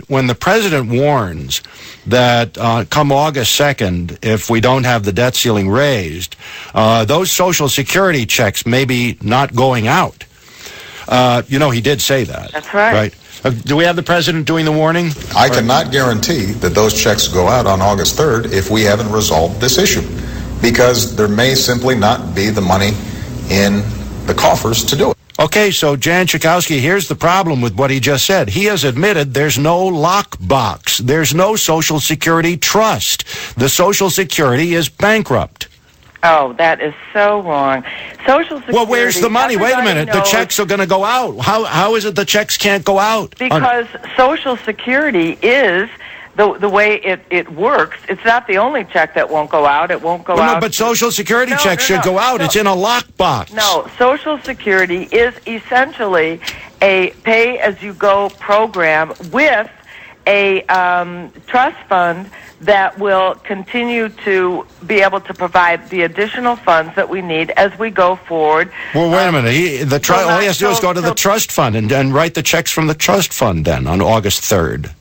when the president warns that come August 2nd, if we don't have the debt ceiling raised, those Social Security checks may be not going out. He did say that. That's right. Right. Do we have the president doing the warning? I cannot guarantee that those checks go out on August 3rd if we haven't resolved this issue, because there may simply not be the money in the coffers to do it. Okay, so Jan Schakowsky, here's the problem with what he just said. He has admitted there's no lockbox. There's no Social Security trust. The Social Security is bankrupt. Oh, that is so wrong. Social Security... Well, where's the money? Wait a minute. The checks are going to go out. How is it the checks can't go out? Because Social Security is... The way it works, it's not the only check that won't go out. It won't go out. No, but Social Security checks should go out. It's in a lockbox. No, Social Security is essentially a pay-as-you-go program with a trust fund that will continue to be able to provide the additional funds that we need as we go forward. Well, wait a minute. All he has to do is go to the trust fund and write the checks from the trust fund then on August 3rd.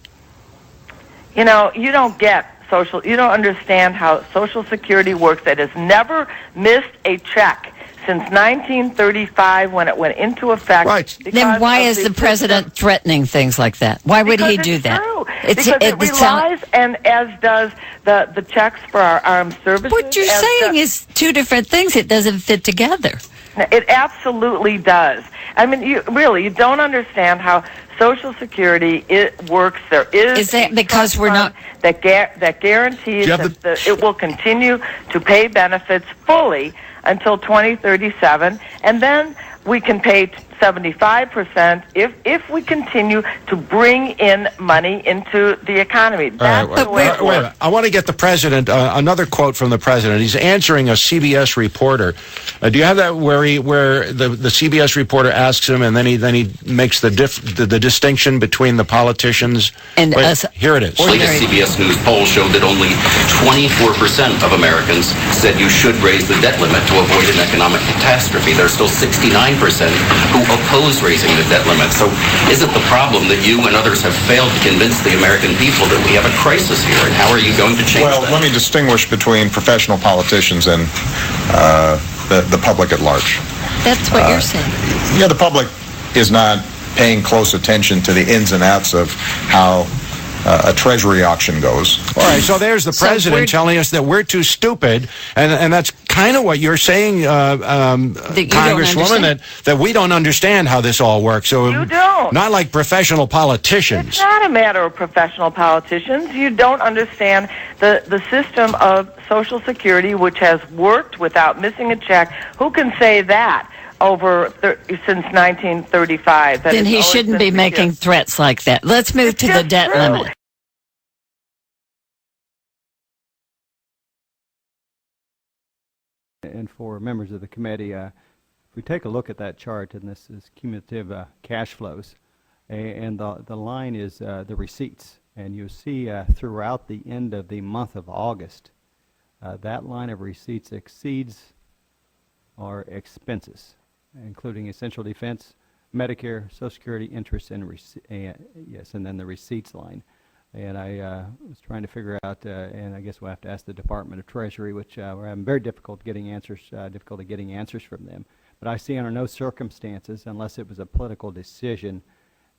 You don't you don't understand how Social Security works. It has never missed a check since 1935 when it went into effect. Right. Then why is the president threatening things like that? Why would he do that? True. Because it relies, and as does the checks for our armed services. What you're saying is two different things. It doesn't fit together. It absolutely does. I mean, you don't understand how Social Security works. There is that because we're not that guarantees that it will continue to pay benefits fully until 2037, and then we can pay 75% if we continue to bring in money into the economy. That's the way it works. I want to get the president, another quote from the president. He's answering a CBS reporter. Do you have that where the CBS reporter asks him, and then he makes the distinction between the politicians and us? Here it is. The latest CBS News poll showed that only 24% of Americans said you should raise the debt limit to avoid an economic catastrophe. There's still 69% who oppose raising the debt limit. So isn't the problem that you and others have failed to convince the American people that we have a crisis here? And how are you going to change that? Well, let me distinguish between professional politicians and the public at large. That's what you're saying. Yeah, the public is not paying close attention to the ins and outs of how a Treasury auction goes. All right, so there's the president telling us that we're too stupid, and that's kind of what you're saying, Congresswoman, that we don't understand how this all works. So you don't. Not like professional politicians. It's not a matter of professional politicians. You don't understand the system of Social Security, which has worked without missing a check. Who can say that? Since 1935. Then he shouldn't be making threats like that. Let's move to the debt limit. And for members of the committee, if we take a look at that chart, and this is cumulative cash flows, and the line is the receipts, and you see throughout the end of the month of August, that line of receipts exceeds our expenses, including essential defense, Medicare, Social Security, interest, and and then the receipts line. And I was trying to figure out, and I guess we'll have to ask the Department of Treasury, which we're having very difficulty getting answers from them. But I see under no circumstances, unless it was a political decision,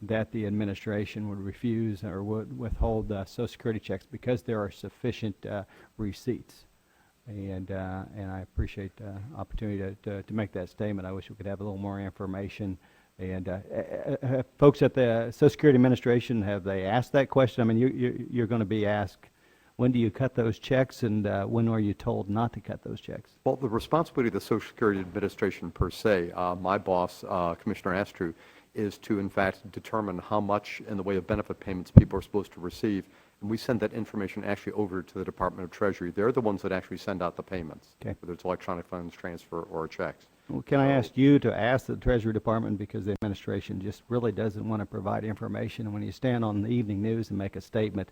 that the administration would refuse or would withhold Social Security checks because there are sufficient receipts. And I appreciate the opportunity to make that statement. I wish we could have a little more information. And folks at the Social Security Administration, have they asked that question? I mean, you're going to be asked, when do you cut those checks, and when are you told not to cut those checks? Well, the responsibility of the Social Security Administration per se, my boss, Commissioner Astrew, is to in fact determine how much in the way of benefit payments people are supposed to receive. And we send that information actually over to the Department of Treasury. They're the ones that actually send out the payments, whether it's electronic funds transfer or checks. Well, can I ask you to ask the Treasury Department, because the administration just really doesn't want to provide information, and when you stand on the evening news and make a statement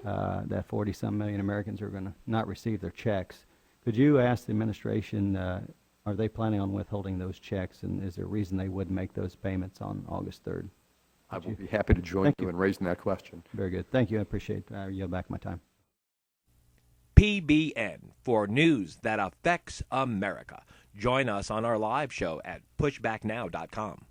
that 40-some million Americans are going to not receive their checks, could you ask the administration, are they planning on withholding those checks, and is there a reason they would make those payments on August 3rd? I will be happy to join you in raising that question. Very good. Thank you. I appreciate it. I yield back my time. PBN, for news that affects America. Join us on our live show at pushbacknow.com.